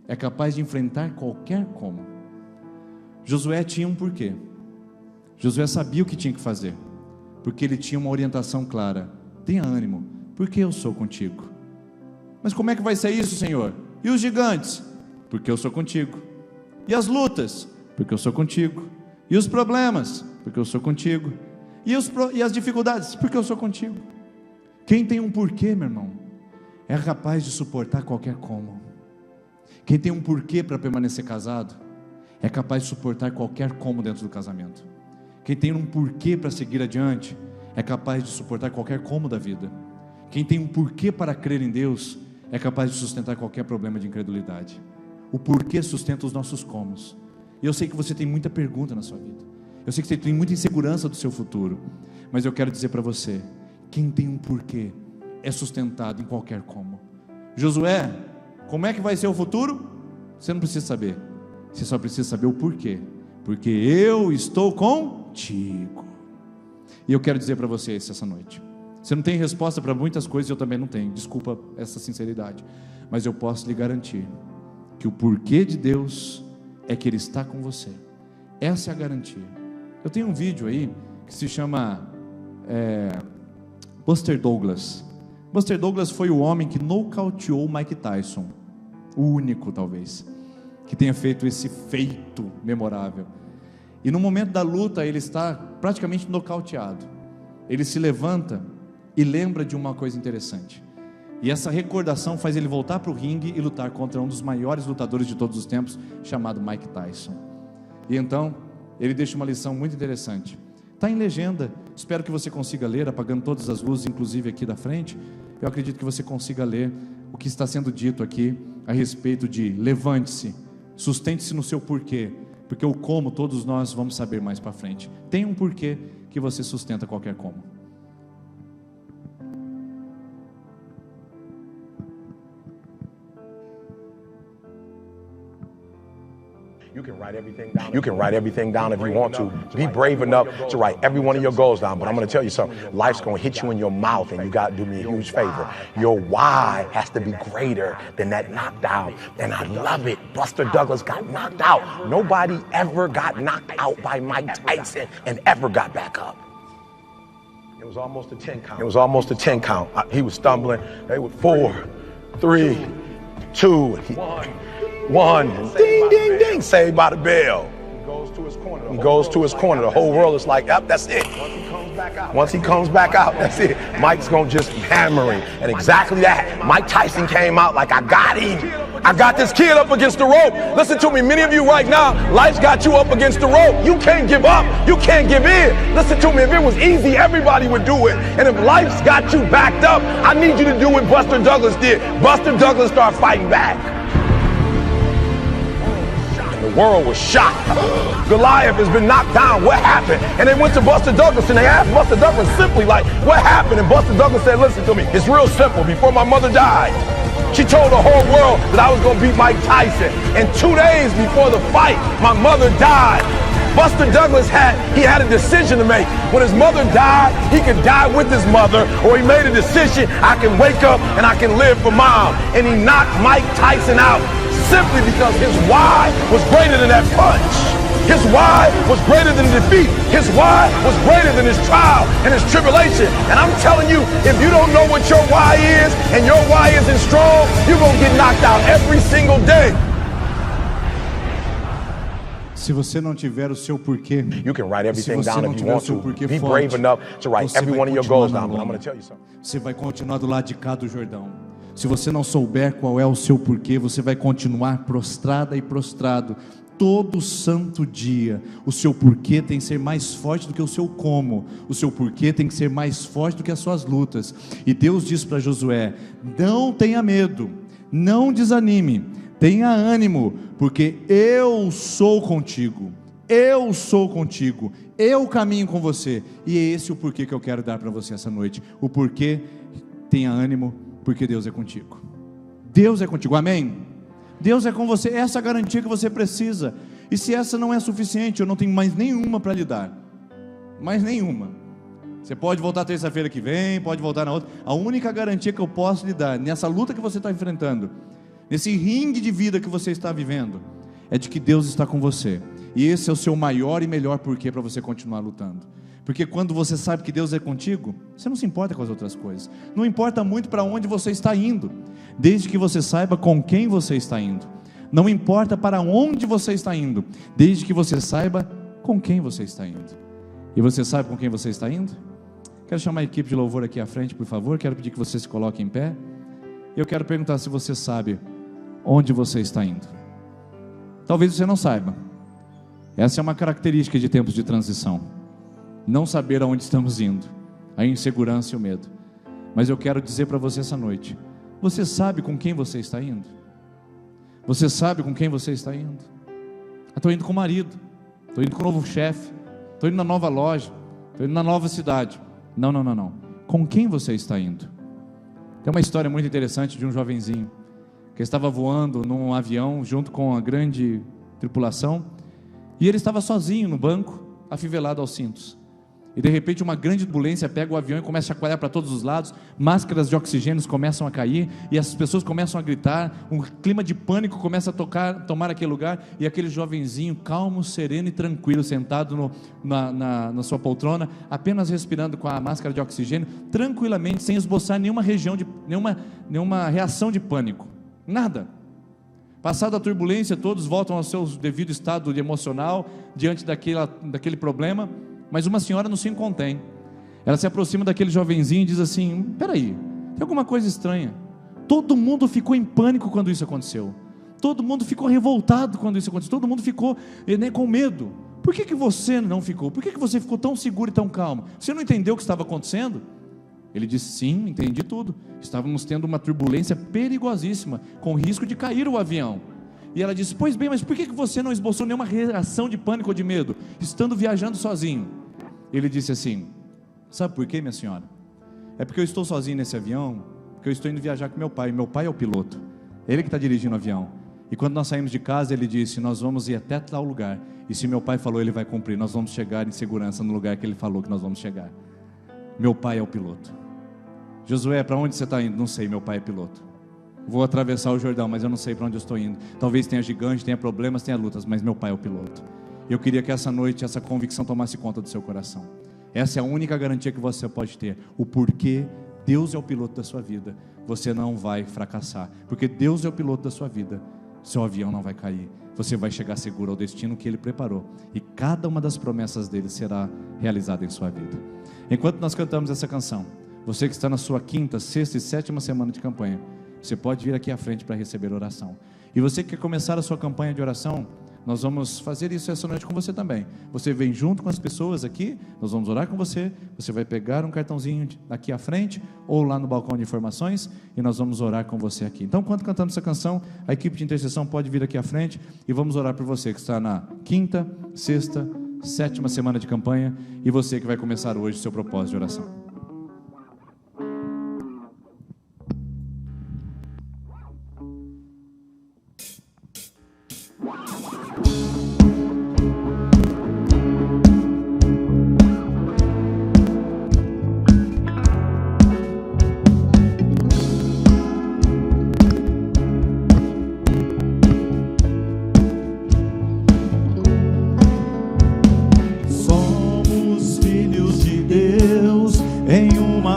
Speaker 1: é capaz de enfrentar qualquer como. Josué tinha um porquê. Josué sabia o que tinha que fazer, porque ele tinha uma orientação clara: tenha ânimo, porque eu sou contigo. Mas como é que vai ser isso, Senhor? E os gigantes? Porque eu sou contigo. E as lutas? Porque eu sou contigo. E os problemas? Porque eu sou contigo. E as dificuldades? Porque eu sou contigo. Quem tem um porquê, meu irmão, é capaz de suportar qualquer como. Quem tem um porquê para permanecer casado é capaz de suportar qualquer como dentro do casamento. Quem tem um porquê para seguir adiante é capaz de suportar qualquer como da vida. Quem tem um porquê para crer em Deus é capaz de sustentar qualquer problema de incredulidade. O porquê sustenta os nossos comos. E eu sei que você tem muita pergunta na sua vida, eu sei que você tem muita insegurança do seu futuro, mas eu quero dizer para você: quem tem um porquê é sustentado em qualquer como. Josué, como é que vai ser o futuro? Você não precisa saber. Você só precisa saber o porquê. Porque eu estou contigo. E eu quero dizer para você isso essa noite. Você não tem resposta para muitas coisas, eu também não tenho. Desculpa essa sinceridade. Mas eu posso lhe garantir que o porquê de Deus é que Ele está com você. Essa é a garantia. Eu tenho um vídeo aí que se chama Buster Douglas. Buster Douglas foi o homem que nocauteou Mike Tyson. O único, talvez, que tenha feito esse feito memorável. E no momento da luta ele está praticamente nocauteado. Ele se levanta e lembra de uma coisa interessante. E essa recordação faz ele voltar para o ringue e lutar contra um dos maiores lutadores de todos os tempos, chamado Mike Tyson. E então ele deixa uma lição muito interessante. Está em legenda, espero que você consiga ler, apagando todas as luzes, inclusive aqui da frente. Eu acredito que você consiga ler o que está sendo dito aqui a respeito de levante-se, sustente-se no seu porquê, porque o como todos nós vamos saber mais para frente. Tem um porquê que você sustenta qualquer como.
Speaker 2: You can write everything down if you want to. Be brave enough to write every one of your goals down. But I'm going to tell you something. Life's going to hit you in your mouth, and you got to do me a huge favor. Your why has to be greater than that knockdown. And I love it. Buster Douglas got knocked out. Nobody ever got knocked out by Mike Tyson and ever got back up. It was almost a 10 count. He was stumbling. They were 4, 3, 2, 1. Ding, ding, ding. Saved by the bell. He goes to his corner. The whole world is like, yep, that's it. Once he comes back out, that's it. Mike's going to just hammer him. And exactly that. Mike Tyson came out like, I got him. I got this kid up against the rope. Listen to me, many of you right now, life's got you up against the rope. You can't give up. You can't give in. Listen to me, if it was easy, everybody would do it. And if life's got you backed up, I need you to do what Buster Douglas did. Buster Douglas started fighting back. The world was shocked. Goliath has been knocked down. What happened? And they went to Buster Douglas and they asked Buster Douglas simply like, what happened? And Buster Douglas said, listen to me, it's real simple. Before my mother died, she told the whole world that I was going to beat Mike Tyson. And 2 days before the fight, my mother died. Buster Douglas had a decision to make. When his mother died, he could die with his mother, or he made a decision, I can wake up and I can live for mom. And he knocked Mike Tyson out simply because his why was greater than that punch. His why was greater than defeat. His why was greater than his trial and his tribulation. And I'm telling you, if you don't know what your why is and your why isn't strong, you're going to get knocked out every single day.
Speaker 1: Se você não tiver o seu porquê,
Speaker 2: you can write everything down if you want to. Be brave enough to write every one of your goals down. But I'm going to tell you something.
Speaker 1: Você vai continuar do lado de cá do Jordão. Se você não souber qual é o seu porquê, você vai continuar prostrada e prostrado todo santo dia. O seu porquê tem que ser mais forte do que o seu como. O seu porquê tem que ser mais forte do que as suas lutas. E Deus diz para Josué: não tenha medo, não desanime, tenha ânimo, porque eu sou contigo. Eu sou contigo, eu caminho com você. E é esse o porquê que eu quero dar para você essa noite. O porquê, tenha ânimo, porque Deus é contigo. Deus é contigo, amém? Deus é com você, essa é a garantia que você precisa. E se essa não é suficiente, eu não tenho mais nenhuma para lhe dar. Mais nenhuma. Você pode voltar terça-feira que vem, pode voltar na outra. A única garantia que eu posso lhe dar, nessa luta que você está enfrentando, nesse ringue de vida que você está vivendo, é de que Deus está com você. E esse é o seu maior e melhor porquê para você continuar lutando. Porque quando você sabe que Deus é contigo, você não se importa com as outras coisas. Não importa muito para onde você está indo, desde que você saiba com quem você está indo. Não importa para onde você está indo, desde que você saiba com quem você está indo. E você sabe com quem você está indo? Quero chamar a equipe de louvor aqui à frente, por favor. Quero pedir que você se coloque em pé. Eu quero perguntar se você sabe onde você está indo. Talvez você não saiba. Essa é uma característica de tempos de transição. Não saber aonde estamos indo, a insegurança e o medo. Mas eu quero dizer para você essa noite: você sabe com quem você está indo? Você sabe com quem você está indo? Estou indo com o marido, estou indo com o novo chefe, estou indo na nova loja, estou indo na nova cidade. Não. Com quem você está indo? Tem uma história muito interessante de um jovenzinho que estava voando num avião junto com a grande tripulação, e ele estava sozinho no banco, afivelado aos cintos. E de repente uma grande turbulência pega o avião e começa a chacoalhar para todos os lados, máscaras de oxigênio começam a cair, e as pessoas começam a gritar, um clima de pânico começa a tomar aquele lugar, e aquele jovenzinho calmo, sereno e tranquilo, sentado na sua poltrona, apenas respirando com a máscara de oxigênio, tranquilamente, sem esboçar nenhuma reação de pânico, nada. Passada a turbulência, todos voltam ao seu devido estado emocional, diante daquele problema, mas uma senhora não se contém. Ela se aproxima daquele jovenzinho e diz assim: peraí, tem alguma coisa estranha. Todo mundo ficou em pânico quando isso aconteceu, todo mundo ficou revoltado quando isso aconteceu, todo mundo ficou com medo. Por que você não ficou? Por que você ficou tão seguro e tão calmo? Você não entendeu o que estava acontecendo? Ele disse: sim, entendi tudo. Estávamos tendo uma turbulência perigosíssima, com risco de cair o avião. E ela disse: pois bem, mas por que você não esboçou nenhuma reação de pânico ou de medo, estando viajando sozinho? Ele disse assim: sabe por quê, minha senhora? É porque eu estou sozinho nesse avião, porque eu estou indo viajar com meu pai é o piloto, ele que está dirigindo o avião. E quando nós saímos de casa, ele disse: nós vamos ir até tal lugar, e se meu pai falou, ele vai cumprir, nós vamos chegar em segurança no lugar que ele falou que nós vamos chegar. Meu pai é o piloto. Josué, para onde você está indo? Não sei, meu pai é piloto. Vou atravessar o Jordão, mas eu não sei para onde eu estou indo. Talvez tenha gigante, tenha problemas, tenha lutas, mas meu pai é o piloto. Eu queria que essa noite essa convicção tomasse conta do seu coração. Essa é a única garantia que você pode ter. O porquê Deus é o piloto da sua vida. Você não vai fracassar, porque Deus é o piloto da sua vida. Seu avião não vai cair. Você vai chegar seguro ao destino que Ele preparou, e cada uma das promessas dele será realizada em sua vida. Enquanto nós cantamos essa canção, você que está na sua 5ª, 6ª e 7ª semana de campanha, você pode vir aqui à frente para receber oração. E você que quer começar a sua campanha de oração, nós vamos fazer isso essa noite com você também. Você vem junto com as pessoas aqui, nós vamos orar com você. Você vai pegar um cartãozinho aqui à frente, ou lá no balcão de informações, e nós vamos orar com você aqui. Então, enquanto cantamos essa canção, a equipe de intercessão pode vir aqui à frente, e vamos orar por você que está na 5ª, 6ª, 7ª semana de campanha, e você que vai começar hoje o seu propósito de oração.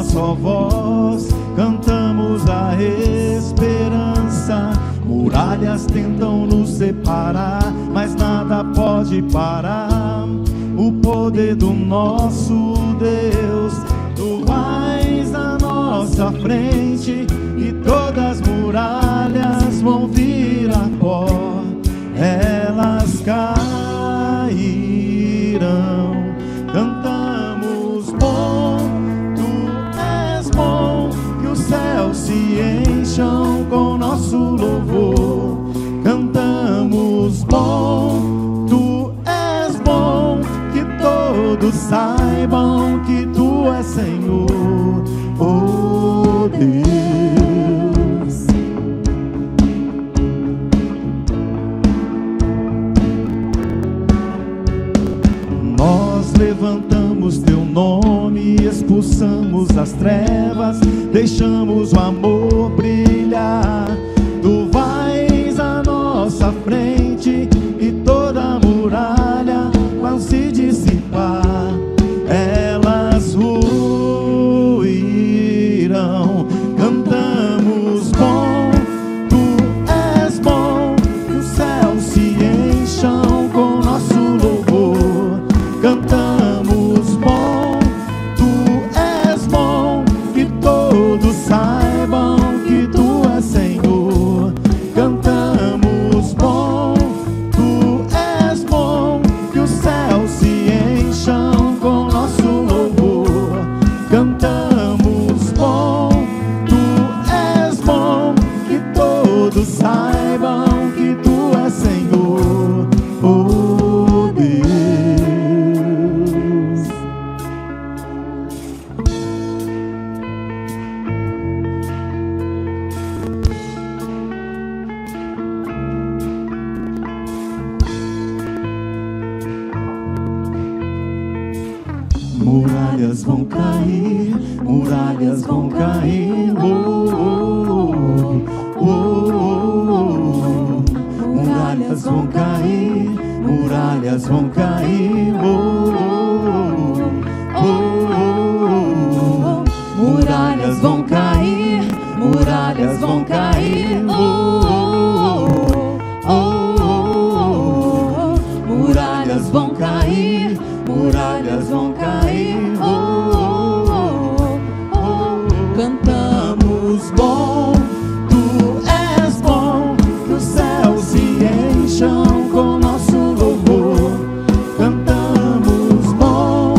Speaker 3: Só voz, cantamos a esperança. Muralhas tentam nos separar, mas nada pode parar o poder do nosso Deus. Tu vais à nossa frente e todas as muralhas vão vir a pó, elas cairão. Cantamos bom, que os céus se encham com nosso louvor. Cantamos bom, tu és bom, que todos saibam que tu és Senhor, oh Deus. Nós levantamos teu nome, expulsamos as trevas, deixamos o amor brilhar. Tu vais à nossa frente e toda muralha vai se dissipar, elas ruirão. Cantamos bom, tu és bom, que os céus se encham com nosso louvor. Cantamos bom, tu és bom, que todos saibam que tu vão cair, muralhas vão cair. Muralhas vão cair, muralhas vão cair. Muralhas vão cair, muralhas vão cair. Muralhas vão cair, muralhas vão cair. Cantamos bom, tu és bom, que os céus se encham com nosso louvor. Cantamos bom,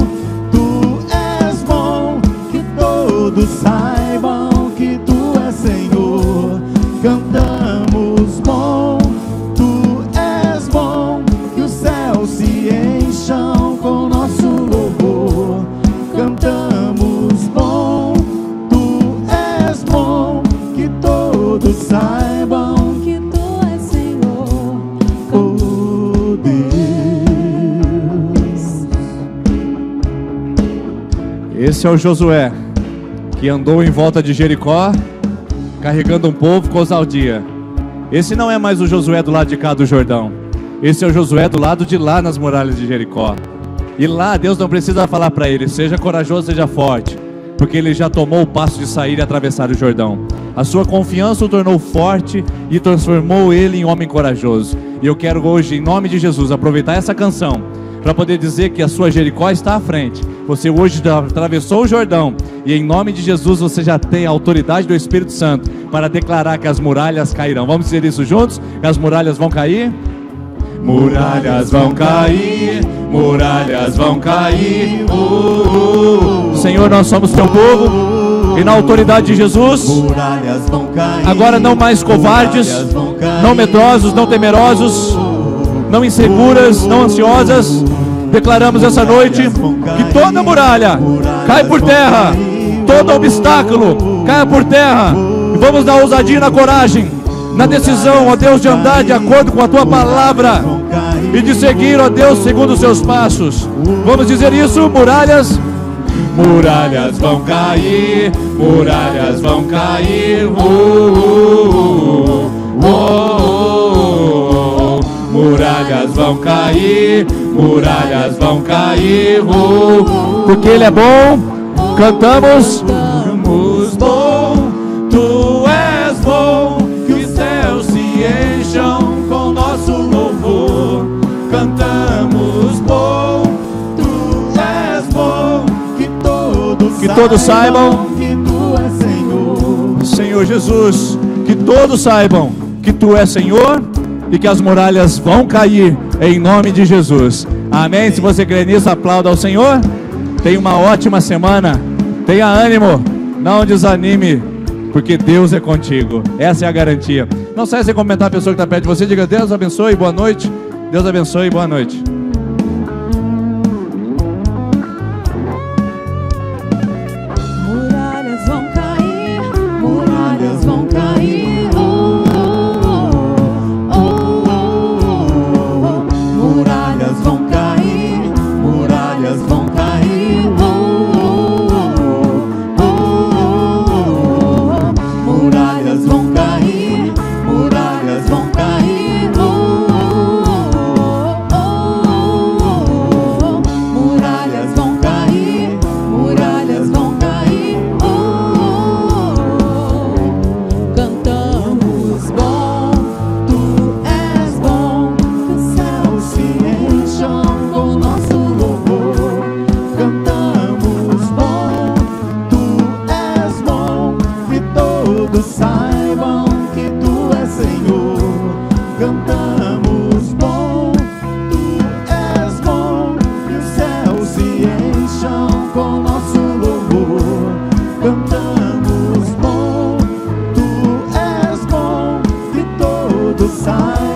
Speaker 3: tu és bom, que todos saibam que tu és Senhor. Cantamos bom, tu és bom, que os céus se encham com nosso louvor. Cantamos bom, tu és bom, que todos saibam que tu és Senhor. Oh Deus.
Speaker 1: Esse é o Josué, que andou em volta de Jericó, carregando um povo com ousadia. Esse não é mais o Josué do lado de cá do Jordão. Esse é o Josué do lado de lá nas muralhas de Jericó. E lá Deus não precisa falar para ele: seja corajoso, seja forte, porque ele já tomou o passo de sair e atravessar o Jordão. A sua confiança o tornou forte e transformou ele em homem corajoso. E eu quero hoje, em nome de Jesus, aproveitar essa canção para poder dizer que a sua Jericó está à frente. Você hoje atravessou o Jordão e em nome de Jesus você já tem a autoridade do Espírito Santo para declarar que as muralhas cairão. Vamos dizer isso juntos? Que as muralhas vão cair? Muralhas vão cair, muralhas vão cair. Senhor, nós somos teu povo e na autoridade de Jesus,
Speaker 3: Muralhas vão cair,
Speaker 1: agora não mais covardes,
Speaker 3: muralhas vão cair.
Speaker 1: não medrosos, não temerosos, não inseguras, não ansiosas. Declaramos essa noite que toda muralha cai por terra, todo obstáculo caia por terra. E vamos na ousadia e na coragem, na decisão, ó Deus, de andar de acordo com a tua palavra e de seguir, ó Deus, segundo os seus passos. Vamos dizer isso: muralhas, muralhas vão cair, muralhas vão cair. Muralhas vão cair, muralhas vão cair. Porque Ele é bom, cantamos. Cantamos bom, tu és bom, que os céus se encham com nosso louvor. Cantamos bom,
Speaker 3: Tu és bom, que
Speaker 1: todos saibam
Speaker 3: que tu és Senhor.
Speaker 1: Senhor Jesus, que todos saibam que tu és Senhor e que as muralhas vão cair em nome de Jesus. Amém? Se você crê nisso, aplauda ao Senhor. Tenha uma ótima semana. Tenha ânimo. Não desanime, porque Deus é contigo. Essa é a garantia. Não saia sem comentar a pessoa que está perto de você. Diga: Deus abençoe, boa noite. Deus abençoe, boa noite.
Speaker 3: Muralhas vão cair, muralhas vão cair. Muralhas vão cair, muralhas vão cair. Muralhas vão cair, muralhas vão cair. Muralhas vão cair, muralhas vão cair. Cantamos bom, tu és bom, que os céus se encham com nosso louvor. Cantamos bom, tu és bom, que todos saibam que tu és Senhor. Cantamos bom, tu és bom, que os céus se encham com nosso louvor. Cantamos bom, tu és bom, que todos saibam